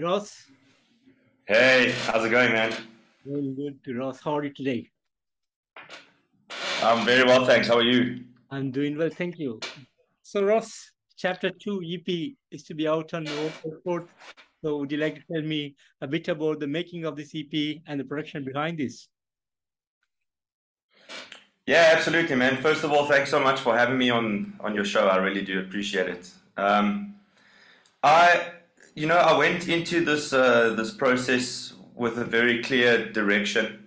Ross. Hey, how's it going, man? Very good, Ross. How are you today? I'm very well, thanks. How are you? I'm doing well, thank you. So, Ross, Chapter 2 EP is to be out on November 4th. So, would you like to tell me a bit about the making of this EP and the production behind this? Yeah, absolutely, man. First of all, thanks so much for having me on your show. I really do appreciate it. I, I went into this process with a very clear direction.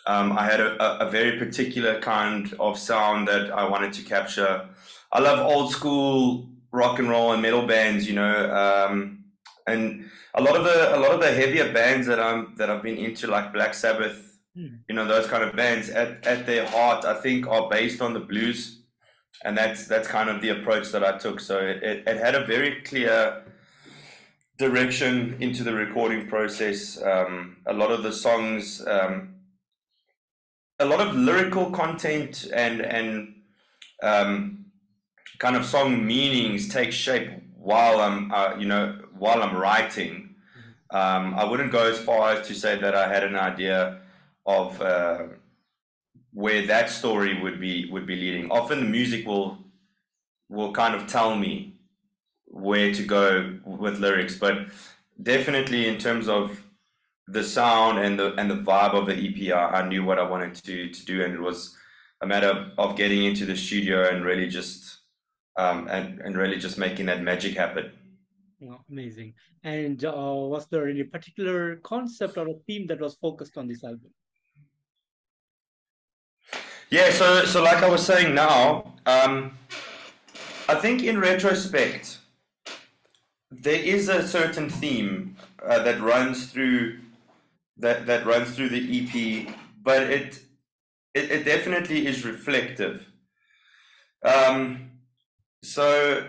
I had a very particular kind of sound that I wanted to capture. I love old school rock and roll and metal bands, and a lot of the heavier bands that I've been into, like Black Sabbath, those kind of bands at their heart, I think, are based on the blues, and that's kind of the approach that I took. So it had a very clear direction into the recording process. A lot of the songs, a lot of lyrical content and kind of song meanings take shape while I'm writing. I wouldn't go as far as to say that I had an idea of where that story would be leading. Often the music will kind of tell me where to go with lyrics, but definitely in terms of the sound and the vibe of the EP, I knew what I wanted to do, and it was a matter of getting into the studio and really just and really just making that magic happen. Oh, amazing. And was there any particular concept or a theme that was focused on this album? Yeah, so like I was saying now, I think in retrospect, there is a certain theme that runs through the EP, but it definitely is reflective. So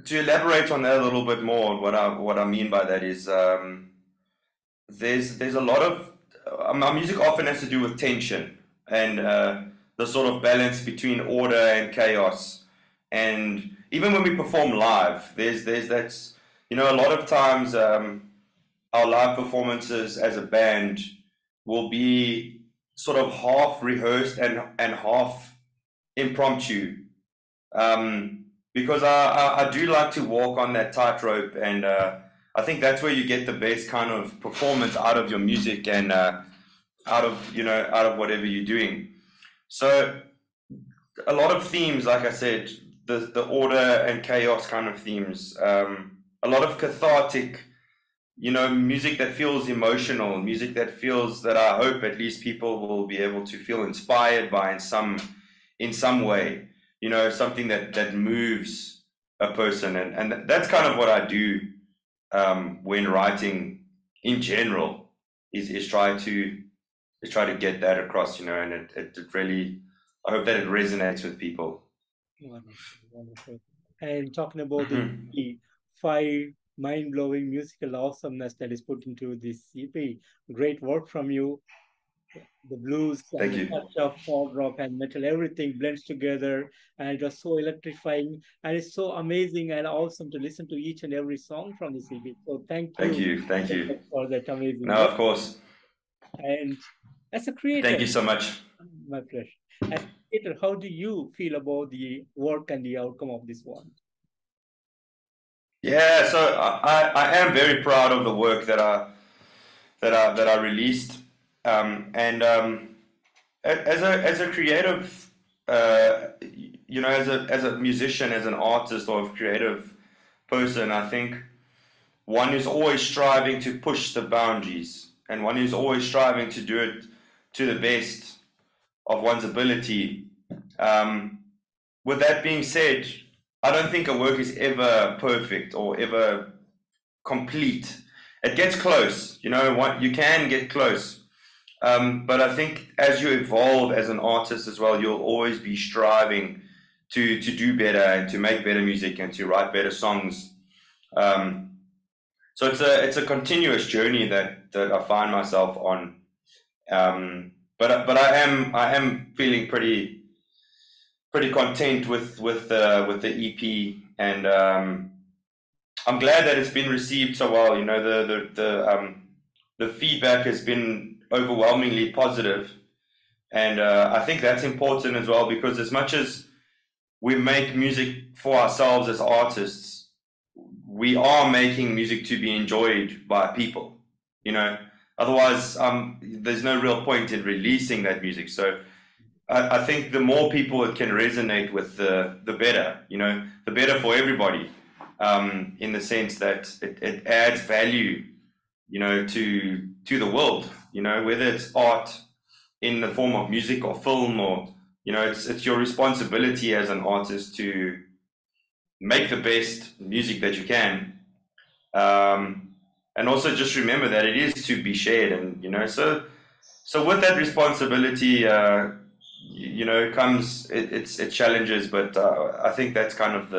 to elaborate on that a little bit more, what I mean by that is there's a lot of my music often has to do with tension and the sort of balance between order and chaos. And even when we perform live, there's that's a lot of times our live performances as a band will be sort of half rehearsed and half impromptu, because I do like to walk on that tightrope, and I think that's where you get the best kind of performance out of your music and out of whatever you're doing. So a lot of themes, like I said, the order and chaos kind of themes, a lot of cathartic, music that feels emotional, music that feels, that I hope at least people will be able to feel inspired by in some way, something that moves a person, and that's kind of what I do when writing in general, is try to get that across, and it really, I hope that it resonates with people. Wonderful, wonderful. And talking about Mhm. the five mind-blowing musical awesomeness that is put into this EP, great work from you. The blues and Thank the you. touch of hard rock and metal, everything blends together, and it was so electrifying, and it's so amazing and awesome to listen to each and every song from the EP. So thank Thank you you. Thank so you. much for that amazing No, work. of course. And as a Thank creator, you so much. my pleasure. As a creator, how do you feel about the work and the outcome of this one? Yeah, so I am very proud of the work that I released, and as a creative, as a musician, as an artist or a creative person, I think one is always striving to push the boundaries, and one is always striving to do it to the best of one's ability. Um, with that being said, I don't think a work is ever perfect or ever complete. It gets close, what you can get close. But I think as you evolve as an artist as well, you'll always be striving to do better and to make better music and to write better songs. Um, so it's a continuous journey that I find myself on. But I am feeling pretty content with the EP, and I'm glad that it's been received so well. You know, the feedback has been overwhelmingly positive, and I think that's important as well, because as much as we make music for ourselves as artists, we are making music to be enjoyed by people. You know, otherwise, there's no real point in releasing that music. So I think the more people it can resonate with, the better. You know, the better for everybody. In the sense that it adds value, you know, to the world. You know, whether it's art in the form of music or film, or you know, it's your responsibility as an artist to make the best music that you can, and also just remember that it is to be shared. And you know, so with that responsibility, you know, comes it challenges, but I think that's kind of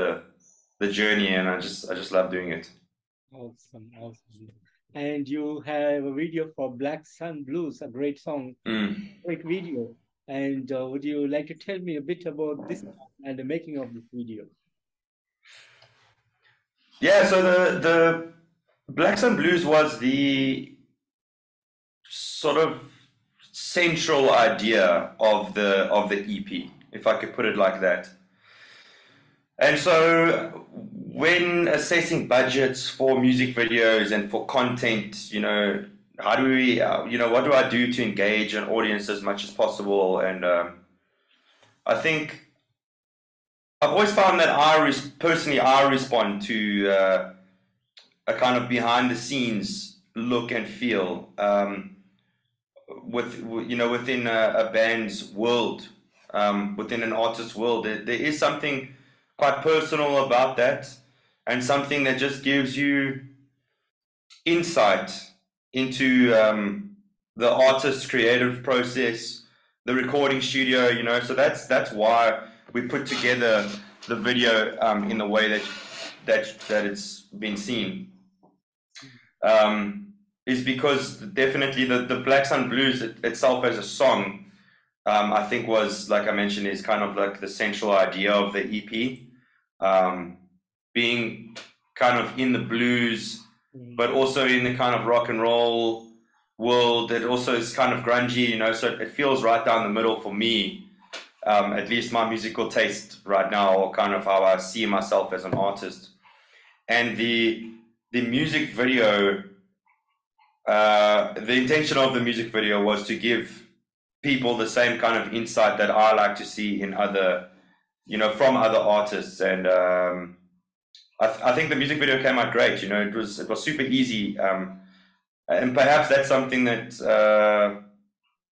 the journey, and I just love doing it. Awesome, awesome. And you have a video for Black Sun Blues, a great song, Mm. great video. And would you like to tell me a bit about this song and the making of this video? Yeah, so the Black Sun Blues was the sort of central idea of the EP, if I could put it like that. And so when assessing budgets for music videos and for content, you know, how do we, you know, what do I do to engage an audience as much as possible? And I think I've always found that personally I respond to a kind of behind the scenes look and feel, with you know, within a band's world, within an artist's world. There is something quite personal about that, and something that just gives you insight into the artist's creative process, the recording studio. You know, so that's why we put together the video in the way that it's been seen. Is because definitely the Black Sun Blues itself as a song, I think was, like I mentioned, is kind of like the central idea of the EP, being kind of in the blues, but also in the kind of rock and roll world. It also is kind of grungy, you know, so it feels right down the middle for me, at least my musical taste right now, or kind of how I see myself as an artist. And the music video, the intention of the music video was to give people the same kind of insight that I like to see in other, you know, from other artists. And I think the music video came out great. You know, it was super easy, and perhaps that's something that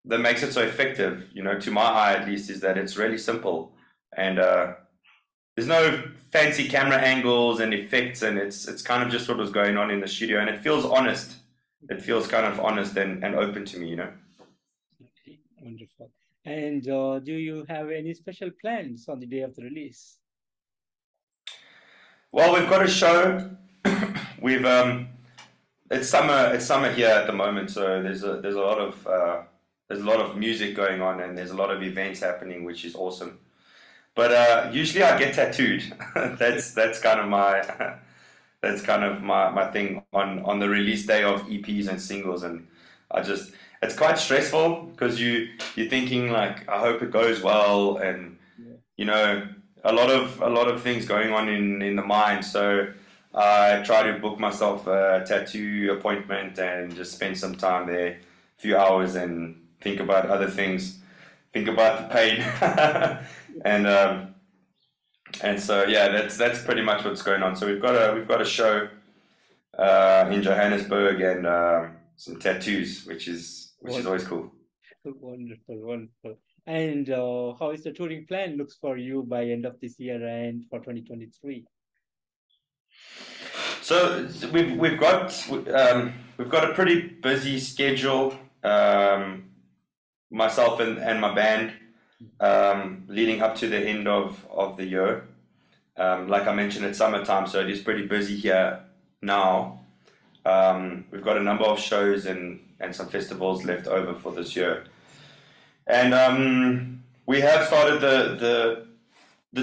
that makes it so effective. You know, to my eye at least, is that it's really simple, and there's no fancy camera angles and effects, and it's kind of just what was going on in the studio, and it feels honest. It feels kind of honest and open to me, you know. Wonderful. And do you have any special plans on the day of the release? Well, we've got a show. We've it's summer here at the moment, so there's a lot of music going on, and there's a lot of events happening, which is awesome. But usually I get tattooed. that's kind of my that's kind of my thing on the release day of EPs and singles. And it's quite stressful, because you're thinking, like, I hope it goes well, and you know, a lot of things going on in the mind. So I try to book myself a tattoo appointment and just spend some time there, a few hours, and think about other things, think about the pain. And so yeah, that's pretty much what's going on. So we've got a show in Johannesburg, and some tattoos, which is always cool. Wonderful, wonderful. And how is the touring plan looks for you by end of this year and for 2023? So we've got a pretty busy schedule. Myself and my band, leading up to the end of the year. Like I mentioned, it's summertime, so it is pretty busy here now. We've got a number of shows and some festivals left over for this year. And we have started the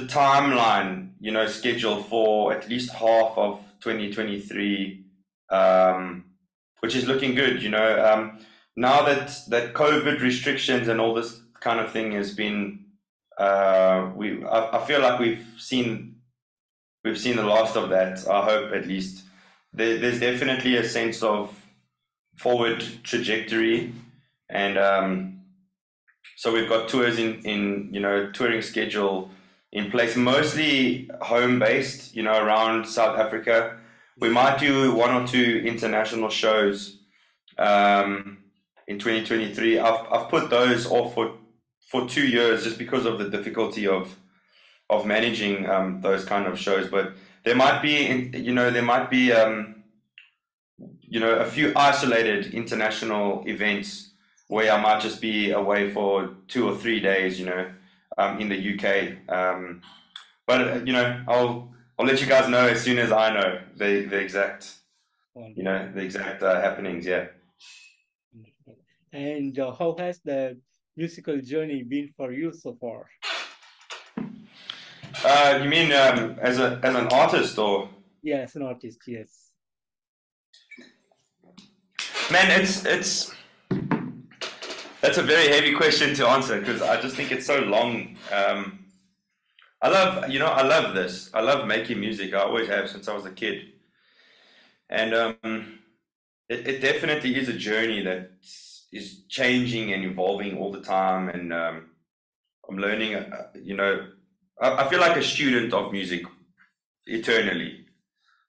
timeline, you know, schedule for at least half of 2023, which is looking good. Now that COVID restrictions and all this kind of thing has been, I feel like we've seen the last of that. I hope, at least. There's definitely a sense of forward trajectory, and so we've got tours in touring schedule in place, mostly home based, around South Africa. We might do one or two international shows in 2023. I've put those off for 2 years just because of the difficulty of managing those kind of shows. But there might be a few isolated international events where I might just be away for 2 or 3 days, in the UK. But I'll let you guys know as soon as I know the exact, happenings. Yeah. And how has the musical journey been for you so far? You mean as an artist, or? Yeah, as an artist, yes. Man, that's a very heavy question to answer, because I just think it's so long. I love this. I love making music. I always have since I was a kid. And it definitely is a journey that is changing and evolving all the time. And I'm learning, I feel like a student of music eternally.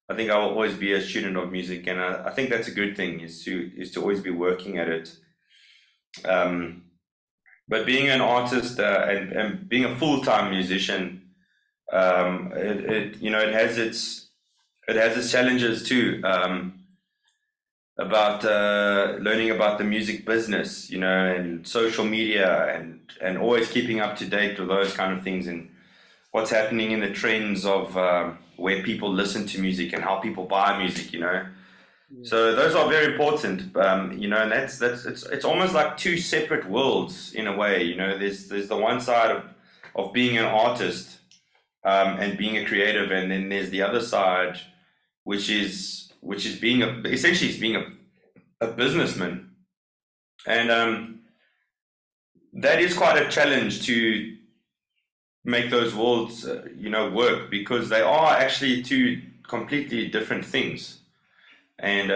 I think I will always be a student of music, and I think that's a good thing, is to always be working at it. But being an artist and being a full-time musician, it has its challenges too. About learning about the music business, and social media, and always keeping up to date with those kind of things, and what's happening in the trends of where people listen to music and how people buy music, Yeah. So those are very important, and it's almost like two separate worlds in a way. There's the one side of being an artist and being a creative, and then there's the other side, which is being a businessman, and that is quite a challenge to make those worlds work, because they are actually two completely different things. And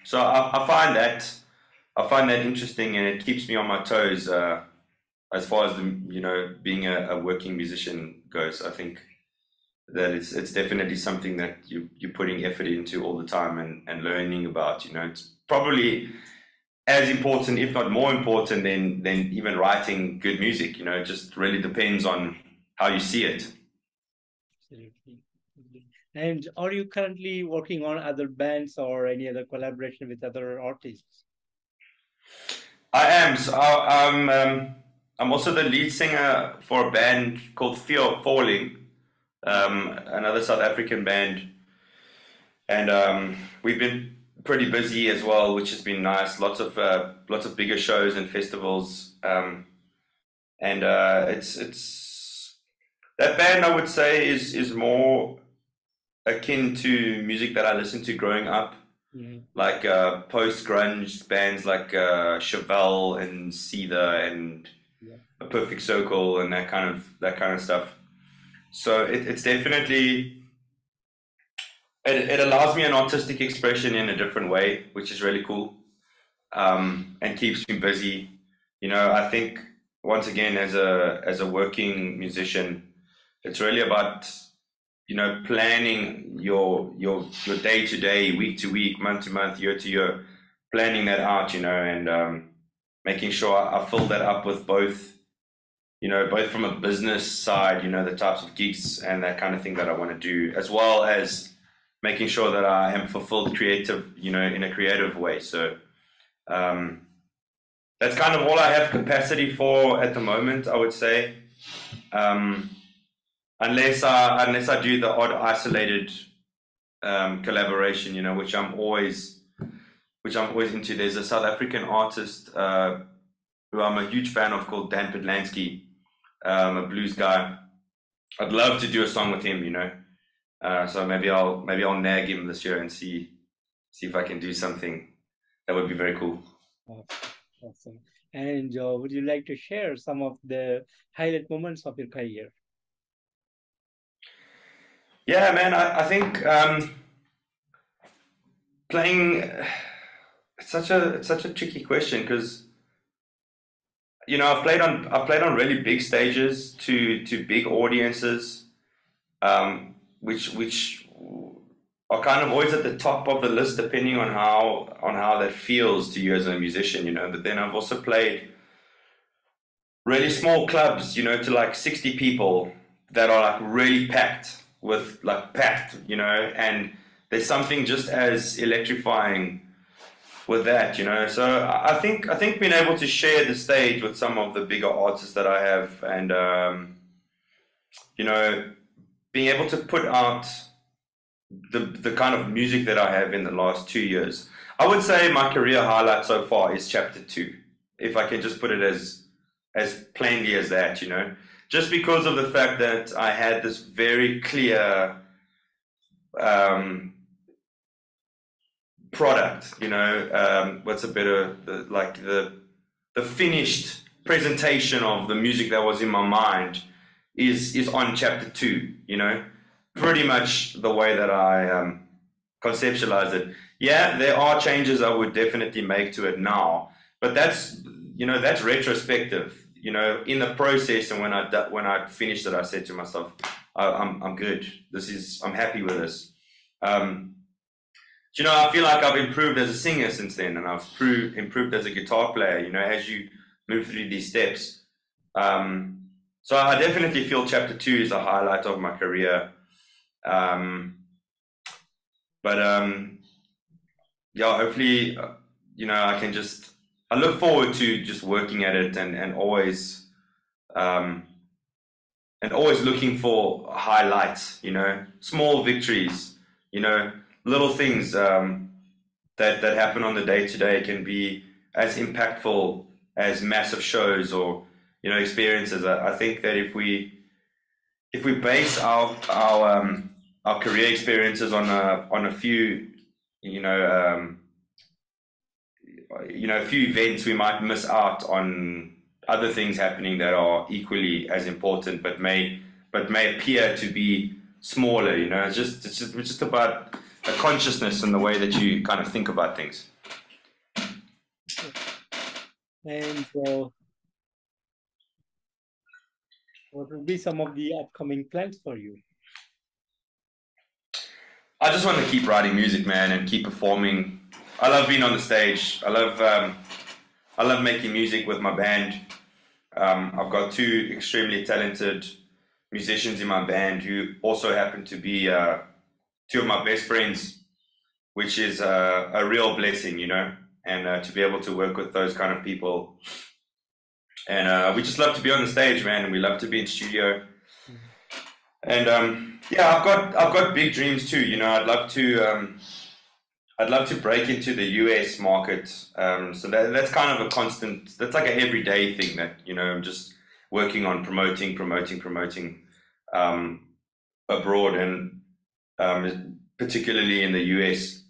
so I find that interesting, and it keeps me on my toes as far as being a working musician goes. I think that it's definitely something that you're putting effort into all the time and learning about. It's probably as important, if not more important, than even writing good music. It just really depends on how you see it. Absolutely. And are you currently working on other bands or any other collaboration with other artists? I am. So I'm also the lead singer for a band called Fear of Falling, another South African band, and we've been pretty busy as well, which has been nice. Lots of bigger shows and festivals, and it's that band, I would say, is more akin to music that I listened to growing up, like post grunge bands like Chevelle and Seether and A Perfect Circle and that kind of stuff. So it's definitely it allows me an artistic expression in a different way, which is really cool, and keeps me busy. I think once again, as a working musician, it's really about planning your day to day, week to week, month to month, year to year, planning that out, and making sure I fill that up with both from a business side, the types of gigs and that kind of thing that I want to do, as well as making sure that I am fulfilled in a creative way. So that's kind of all I have capacity for at the moment, I would say. Unless I do the odd isolated collaboration, which I'm always into. There's a South African artist who I'm a huge fan of called Dan Podlansky, a blues guy. I'd love to do a song with him, So maybe I'll nag him this year and see if I can do something. That would be very cool. Awesome. Awesome. And would you like to share some of the highlight moments of your career? Yeah, man. I think playing it's such a tricky question because I've played on really big stages to big audiences, which are kind of always at the top of the list depending on how that feels to you as a musician, But then I've also played really small clubs, to like 60 people that are like really packed, and there's something just as electrifying with that. So I think being able to share the stage with some of the bigger artists that I have, and being able to put out the kind of music that I have in the last 2 years. I would say my career highlight so far is chapter two, if I can just put it as plainly as that. Just because of the fact that I had this very clear product, what's a better, like the finished presentation of the music that was in my mind is on chapter two, pretty much the way that I conceptualize it. Yeah, there are changes I would definitely make to it now, but that's retrospective. In the process, and when I finished it, I said to myself, I'm good. I'm happy with this. I feel like I've improved as a singer since then, and I've improved as a guitar player. As you move through these steps. So I definitely feel chapter two is a highlight of my career. But yeah, hopefully, I look forward to just working at it and always looking for highlights, small victories, little things that happen on the day to day can be as impactful as massive shows or experiences. I think that if we base our career experiences on a few a few events, we might miss out on other things happening that are equally as important, but may appear to be smaller. It's just about a consciousness and the way that you kind of think about things. And what will be some of the upcoming plans for you? I just want to keep writing music, man, and keep performing. I love being on the stage. I love making music with my band. I've got two extremely talented musicians in my band who also happen to be two of my best friends, which is a real blessing, and to be able to work with those kind of people. And we just love to be on the stage, man, and we love to be in studio. And yeah, I've got big dreams too. I'd love to break into the US market. So that's kind of a constant. That's like an everyday thing that I'm just working on promoting abroad, and particularly in the US.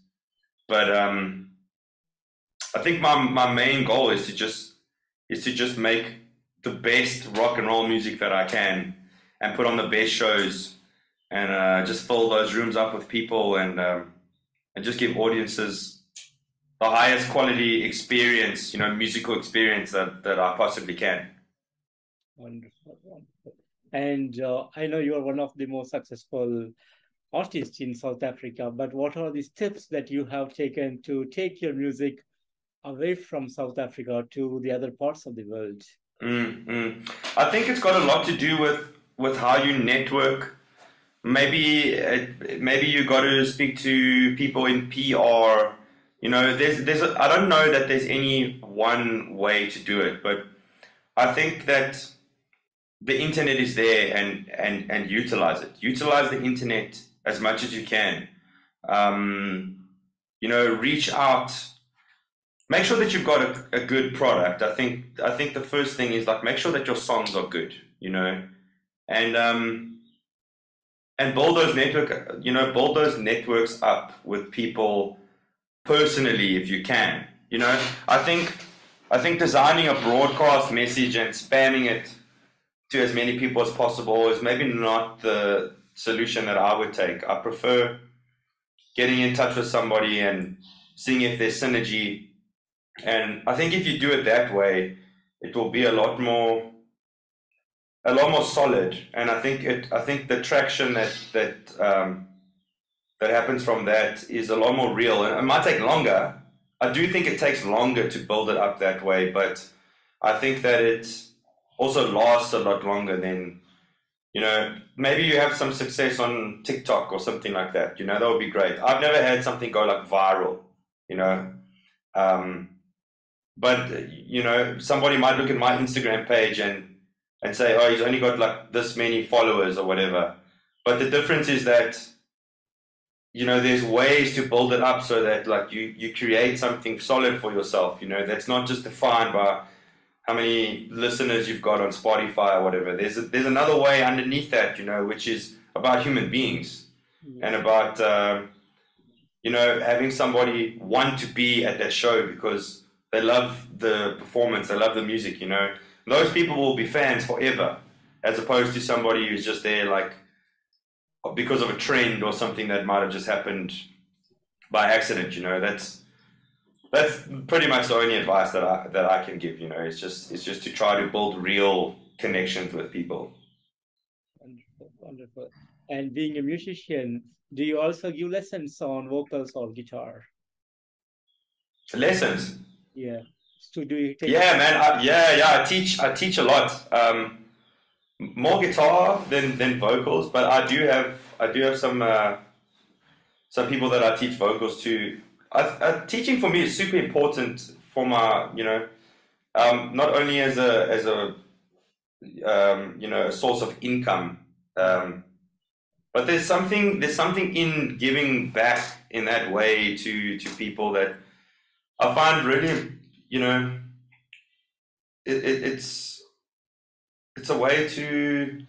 But I think my main goal is to just make the best rock and roll music that I can, and put on the best shows, and just fill those rooms up with people, and just give audiences the highest quality experience, musical experience that I possibly can. Wonderful, wonderful. And I know you are one of the most successful artists in South Africa, but what are the steps that you have taken to take your music away from South Africa to the other parts of the world? I think it's got a lot to do with how you network. Maybe you got to speak to people in PR. I don't know that there's any one way to do it, but I think that the internet is there, and utilize it. Utilize the internet as much as you can. Reach out. Make sure that you've got a good product. I think the first thing is like make sure that your songs are good, and and build those build those networks up with people personally if you can. I think designing a broadcast message and spamming it to as many people as possible is maybe not the solution that I would take. I prefer getting in touch with somebody and seeing if there's synergy. And I think if you do it that way, it will be a lot more solid. And I think the traction that happens from that is a lot more real. And it might take longer. I do think it takes longer to build it up that way, but I think that it also lasts a lot longer than, maybe you have some success on TikTok or something like that. That would be great. I've never had something go like viral, you know. But somebody might look at my Instagram page and say, oh, he's only got like this many followers or whatever. But the difference is that, there's ways to build it up so that like you create something solid for yourself, that's not just defined by how many listeners you've got on Spotify or whatever. There's another way underneath that, which is about human beings and about, having somebody want to be at that show because they love the performance, they love the music, Those people will be fans forever, as opposed to somebody who's just there like because of a trend or something that might have just happened by accident. That's pretty much the only advice that I can give. It's just to try to build real connections with people. Wonderful, wonderful. And being a musician, do you also give lessons on vocals or guitar? Lessons? Yeah. So do you take? Yeah, man. I teach a lot. More guitar than vocals, but I do have some people that I teach vocals to. Teaching for me is super important for my, not only as a a source of income, but there's something in giving back in that way to people that I find really, it's a way to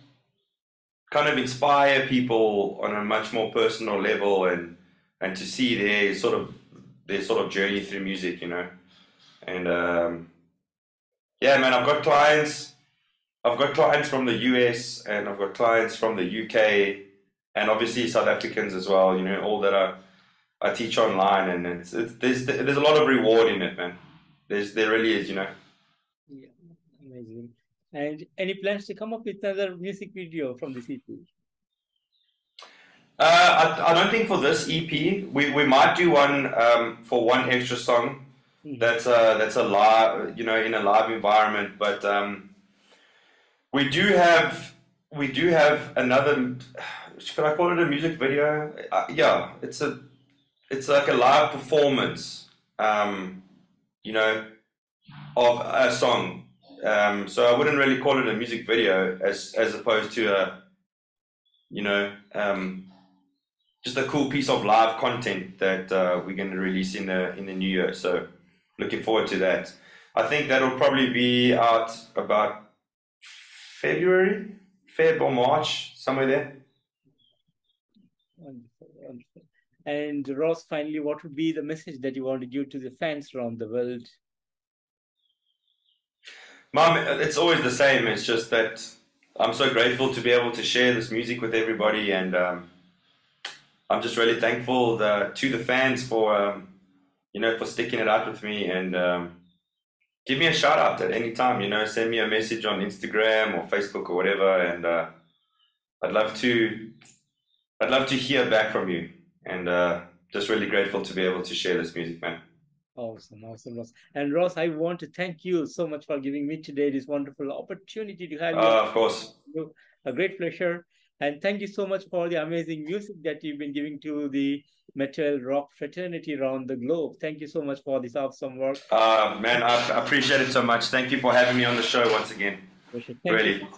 kind of inspire people on a much more personal level and to see their sort of journey through music, and yeah, man, I've got clients from the US and I've got clients from the UK and obviously South Africans as well, all that I teach online, and there's a lot of reward in it, man. There really is, Yeah, amazing. And any plans to come up with another music video from this EP? I don't think for this EP. We might do one for one extra song. That's a live, in a live environment. But we do have another. Should I call it a music video? Yeah, it's like a live performance. Of a song. So I wouldn't really call it a music video as opposed to just a cool piece of live content that we're going to release in the new year. So looking forward to that. I think that'll probably be out about Feb or March, somewhere there. Wonderful, wonderful. And Ross, finally, what would be the message that you want to give to the fans around the world? Mom, it's always the same. It's just that I'm so grateful to be able to share this music with everybody, and I'm just really thankful to the fans for for sticking it out with me, and give me a shout out at any time. Send me a message on Instagram or Facebook or whatever, and I'd love to hear back from you, and just really grateful to be able to share this music, man. Awesome, awesome, Ross. And Ross, I want to thank you so much for giving me today this wonderful opportunity to have you. Of course. A great pleasure. And thank you so much for the amazing music that you've been giving to the metal rock fraternity around the globe. Thank you so much for this awesome work. Man, I appreciate it so much. Thank you for having me on the show once again. Really. You.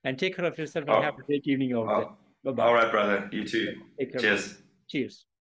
And take care of yourself and have a great evening over there. Bye-bye. All right, brother. You too. Cheers. Cheers.